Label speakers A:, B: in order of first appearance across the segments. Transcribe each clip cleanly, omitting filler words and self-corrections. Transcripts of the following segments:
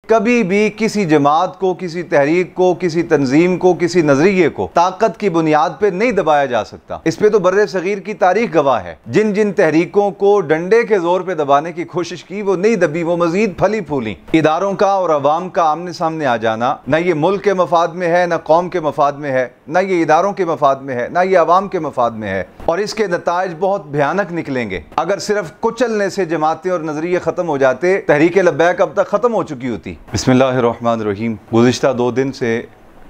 A: कभी भी किसी जमात को, किसी तहरीक को, किसी तंजीम को, किसी नजरिए को ताकत की बुनियाद पे नहीं दबाया जा सकता। इस पे तो बर्रे सगीर की तारीख गवाह है। जिन जिन तहरीकों को डंडे के जोर पे दबाने की कोशिश की वो नहीं दबी, वो मजीद फली फूली। इदारों का और अवाम का आमने सामने आ जाना न ये मुल्क के मफाद में है, न कौम के मफाद में है, न ये इदारों के मफाद में है, न ये अवाम के मफाद में है, और इसके नताइज बहुत भयानक निकलेंगे। अगर सिर्फ कुचलने से जमातें और नजरिए खत्म हो जाते, तहरीक लब्बैक अब तक खत्म हो चुकी होती। बिस्मिल्लाहिर्रहमानिर्रहीम। गुज़िश्ता 2 दिन से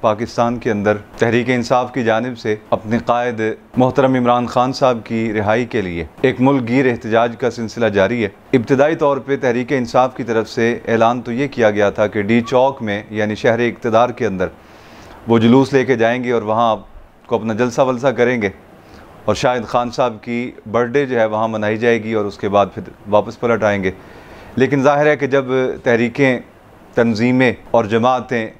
A: पाकिस्तान के अंदर तहरीक इंसाफ की जानिब से अपने कायद मोहतरम इमरान खान साहब की रिहाई के लिए एक मुल्क गिर एहतजाज का सिलसिला जारी है। इब्तदाई तौर पर तहरीक इंसाफ की तरफ से ऐलान तो ये किया गया था कि डी चौक में यानी शहर इक़्तिदार के अंदर वो जुलूस लेके जाएंगे और वहाँ को अपना जलसा वलसा करेंगे और शायद खान साहब की बर्थडे जो है वहाँ मनाई जाएगी और उसके बाद फिर वापस पलट आएंगे। लेकिन ज़ाहिर है कि जब तहरीकें, तंजीमें और जमातें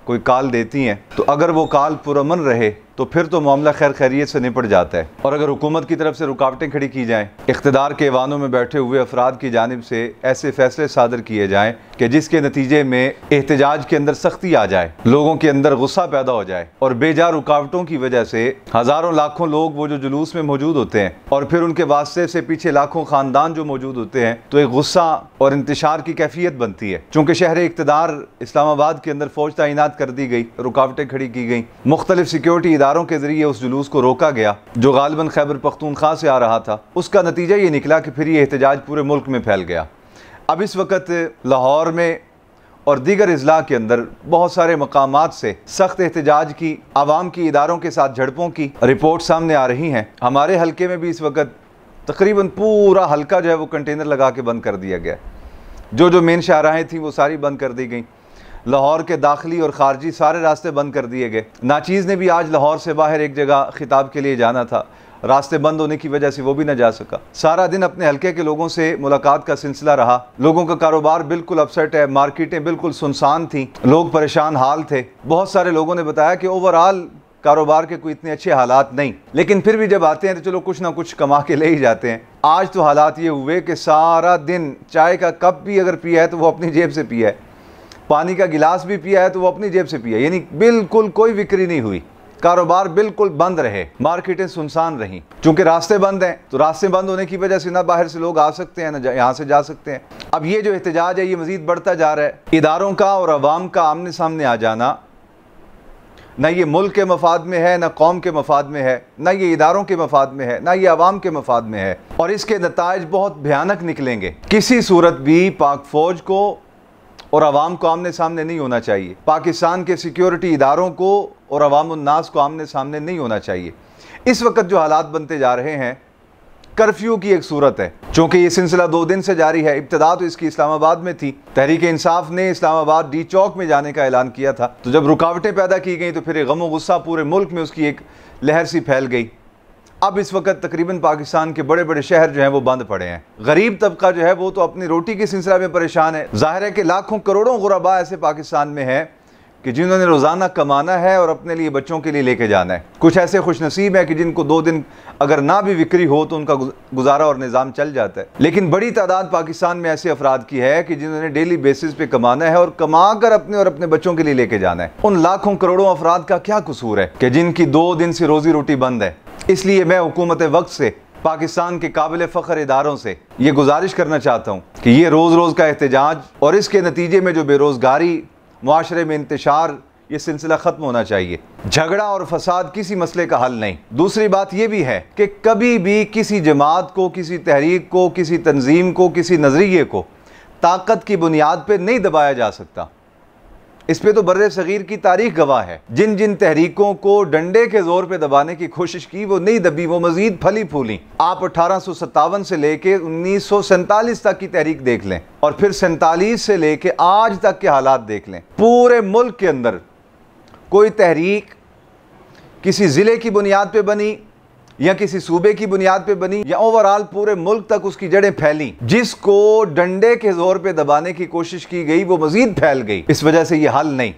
A: कोई कॉल देती हैं तो अगर वो कॉल पुरअमन रहे तो फिर तो मामला खैर खैरियत से निपट जाता है। और अगर हुकूमत की तरफ से रुकावटें खड़ी की जाएँ, इक़्तिदार के ऐवानों में बैठे हुए अफराद की जानिब से ऐसे फ़ैसले सादर किए जाएँ कि जिसके नतीजे में एहतजाज के अंदर सख्ती आ जाए, लोगों के अंदर गुस्सा पैदा हो जाए और बेजा रुकावटों की वजह से हज़ारों लाखों लोग वो जो जुलूस में मौजूद होते हैं और फिर उनके वास्ते से पीछे लाखों ख़ानदान जो मौजूद होते हैं, तो एक गुस्सा और इंतशार की कैफियत बनती है। चूँकि शहर इक़्तिदार इस्लामाबाद के अंदर फ़ौज तैनात कर दी गई, रुकावटें खड़ी की गई, मुख्तलिफ सिक्योरिटी इदारों के ज़रिए उस जुलूस को रोका गया जो गालिबन खैबर पख्तूनख्वा से आ रहा था। उसका नतीजा ये निकला कि फिर ये एहतजाज पूरे मुल्क में फैल गया। अब इस वक्त लाहौर में और दीगर अजला के अंदर बहुत सारे मकामात से सख्त एहतजाज की, आवाम की इदारों के साथ झड़पों की रिपोर्ट सामने आ रही हैं। हमारे हल्के में भी इस वक्त तकरीबन पूरा हल्का जो है वो कंटेनर लगा के बंद कर दिया गया। जो मेन शाहराहें थी वो सारी बंद कर दी गई। लाहौर के दाखिली और ख़ारजी सारे रास्ते बंद कर दिए गए। नाचीज़ ने भी आज लाहौर से बाहर एक जगह खिताब के लिए जाना था, रास्ते बंद होने की वजह से वो भी ना जा सका। सारा दिन अपने हल्के के लोगों से मुलाकात का सिलसिला रहा। लोगों का कारोबार बिल्कुल अपसेट है, मार्केटें बिल्कुल सुनसान थी, लोग परेशान हाल थे। बहुत सारे लोगों ने बताया कि ओवरऑल कारोबार के कोई इतने अच्छे हालात नहीं, लेकिन फिर भी जब आते हैं तो चलो कुछ ना कुछ कमा के ले ही जाते हैं। आज तो हालात ये हुए कि सारा दिन चाय का कप भी अगर पिया है तो वो अपनी जेब से पिया है, पानी का गिलास भी पिया है तो वो अपनी जेब से पिया, यानी बिल्कुल कोई बिक्री नहीं हुई। कारोबार बिल्कुल बंद रहे, मार्केटें सुनसान रहीं। चूंकि रास्ते बंद हैं तो रास्ते बंद होने की वजह से ना बाहर से लोग आ सकते हैं, ना यहाँ से जा सकते हैं। अब ये जो एहतजाज है ये मजीद बढ़ता जा रहा है। इदारों का और अवाम का आमने सामने आ जाना न ये मुल्क के मफाद में है, न कौम के मफाद में है, न ये इदारों के मफाद में है, न ये अवाम के मफाद में है, और इसके नताइज बहुत भयानक निकलेंगे। किसी सूरत भी पाक फौज को और अवाम को आमने सामने नहीं होना चाहिए। पाकिस्तान के सिक्योरिटी इदारों को और अवाम उन्नास को आमने सामने नहीं होना चाहिए। इस वक्त जो हालात बनते जा रहे हैं, कर्फ्यू की एक सूरत है। चूँकि ये सिलसिला 2 दिन से जारी है, इब्तदा तो इसकी इस्लामाबाद में थी। तहरीक इंसाफ ने इस्लामाबाद डी चौक में जाने का ऐलान किया था, तो जब रुकावटें पैदा की गई तो फिर गम व गुस्सा पूरे मुल्क में उसकी एक लहर सी फैल गई। अब इस वक्त तकरीबन पाकिस्तान के बड़े बड़े शहर जो हैं वो बंद पड़े हैं। गरीब तबका जो है वो तो अपनी रोटी के सिलसिले में परेशान है। जाहिर है कि लाखों करोड़ों गुरबा ऐसे पाकिस्तान में हैं कि जिन्होंने रोज़ाना कमाना है और अपने लिए, बच्चों के लिए लेके जाना है। कुछ ऐसे खुशनसीब है कि जिनको 2 दिन अगर ना भी बिक्री हो तो उनका गुजारा और निज़ाम चल जाता है। लेकिन बड़ी तादाद पाकिस्तान में ऐसे अफराद की है कि जिन्होंने डेली बेसिस पे कमाना है और कमा कर अपने और अपने बच्चों के लिए लेके जाना है। उन लाखों करोड़ों अफराद का क्या कसूर है कि जिनकी 2 दिन से रोजी रोटी बंद है। इसलिए मैं हुकूमत वक्त से, पाकिस्तान के काबिल फ़ख्र इदारों से ये गुजारिश करना चाहता हूँ कि ये रोज़ रोज़ का एहतजाज और इसके नतीजे में जो बेरोज़गारी, मुआशरे में इंतशार, ये सिलसिला ख़त्म होना चाहिए। झगड़ा और फसाद किसी मसले का हल नहीं। दूसरी बात यह भी है कि कभी भी किसी जमात को, किसी तहरीक को, किसी तंजीम को, किसी नज़रिए को ताकत की बुनियाद पर नहीं दबाया जा सकता। इस पे तो बर्रे सगीर की तारीख गवाह है। जिन जिन तहरीकों को डंडे के जोर पे दबाने की कोशिश की वो नहीं दबी, वो मजीद फली फूली। आप 1857 से लेके 1947 तक की तहरीक देख लें और फिर 47 से लेके आज तक के हालात देख लें। पूरे मुल्क के अंदर कोई तहरीक किसी ज़िले की बुनियाद पे बनी या किसी सूबे की बुनियाद पे बनी या ओवरऑल पूरे मुल्क तक उसकी जड़ें फैली, जिसको डंडे के जोर पे दबाने की कोशिश की गई वो मजीद फैल गई। इस वजह से ये हल नहीं।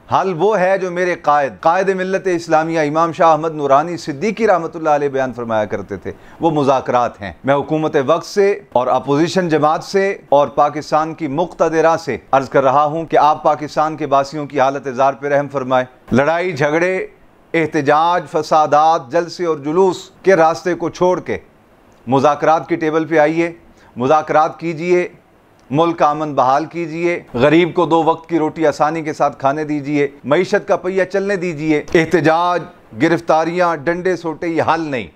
A: हल वो है जो मेरे कायद मिल्लत इस्लामिया इमाम शाह अहमद नूरानी सिद्दीकी रहमतुल्लाह अलैह बयान फरमाया करते थे, वो मुज़ाकरात हैं। मैं हुकूमत वक्त से और अपोजिशन जमात से और पाकिस्तान की मुक़्तदिरा से अर्ज़ कर रहा हूँ कि आप पाकिस्तान के बासियों की हालत ज़ार पर रहम फरमाएँ। लड़ाई झगड़े, एहतजाज, फसादात, जलसे और जुलूस के रास्ते को छोड़ के मुज़ाकरात की टेबल पे आइए, मुज़ाकरात कीजिए, मुल्क का अमन बहाल कीजिए, गरीब को 2 वक्त की रोटी आसानी के साथ खाने दीजिए, मईशत का पहिया चलने दीजिए। एहतजाज, गिरफ्तारियाँ, डंडे सोटे ये हल नहीं,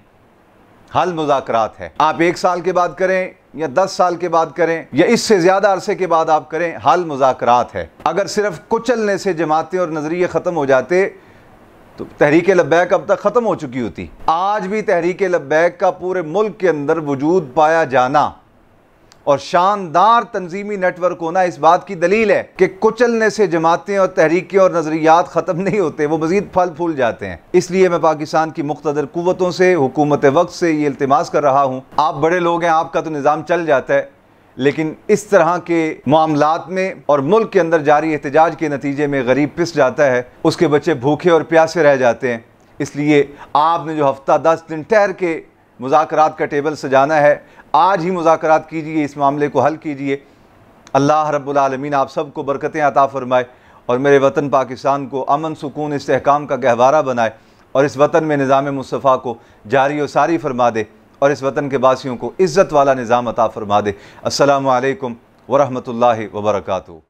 A: हल मुज़ाकरात है। आप 1 साल के बाद करें या 10 साल के बाद करें या इससे ज़्यादा अरसे के बाद आप करें, हल मुज़ाकरात है। अगर सिर्फ कुचलने से जमातें और नज़रिए ख़त्म हो जाते तो तहरीक लब्बैक अब तक ख़त्म हो चुकी होती। आज भी तहरीक लब्बैक का पूरे मुल्क के अंदर वजूद पाया जाना और शानदार तंजीमी नेटवर्क होना इस बात की दलील है कि कुचलने से जमातें और तहरीकें और नज़रियात ख़त्म नहीं होते, वो मज़ीद फल फूल जाते हैं। इसलिए मैं पाकिस्तान की मुक़्तदर क़ुव्वतों से, हुकूमत वक्त से ये इल्तिमास कर रहा हूँ, आप बड़े लोग हैं, आपका तो निज़ाम चल जाता है, लेकिन इस तरह के मामलात में और मुल्क के अंदर जारी एहतजाज के नतीजे में गरीब पिस जाता है, उसके बच्चे भूखे और प्यासे रह जाते हैं। इसलिए आपने जो हफ्ता 10 दिन ठहर के मुज़ाकरात का टेबल सजाना है, आज ही मुज़ाकरात कीजिए, इस मामले को हल कीजिए। अल्लाह रब्बुल आलमीन आप सबको बरकतें अता फ़रमाए और मेरे वतन पाकिस्तान को अमन, सुकून, इस्तेहकाम का गहवारा बनाए और इस वतन में निज़ाम मुस्तफ़ा को जारी और सारी फरमा दे और इस वतन के बासियों को इज़्ज़त वाला निज़ाम अता फ़रमा दे। अस्सलामु अलैकुम व रहमतुल्लाहि व बरकातुहू।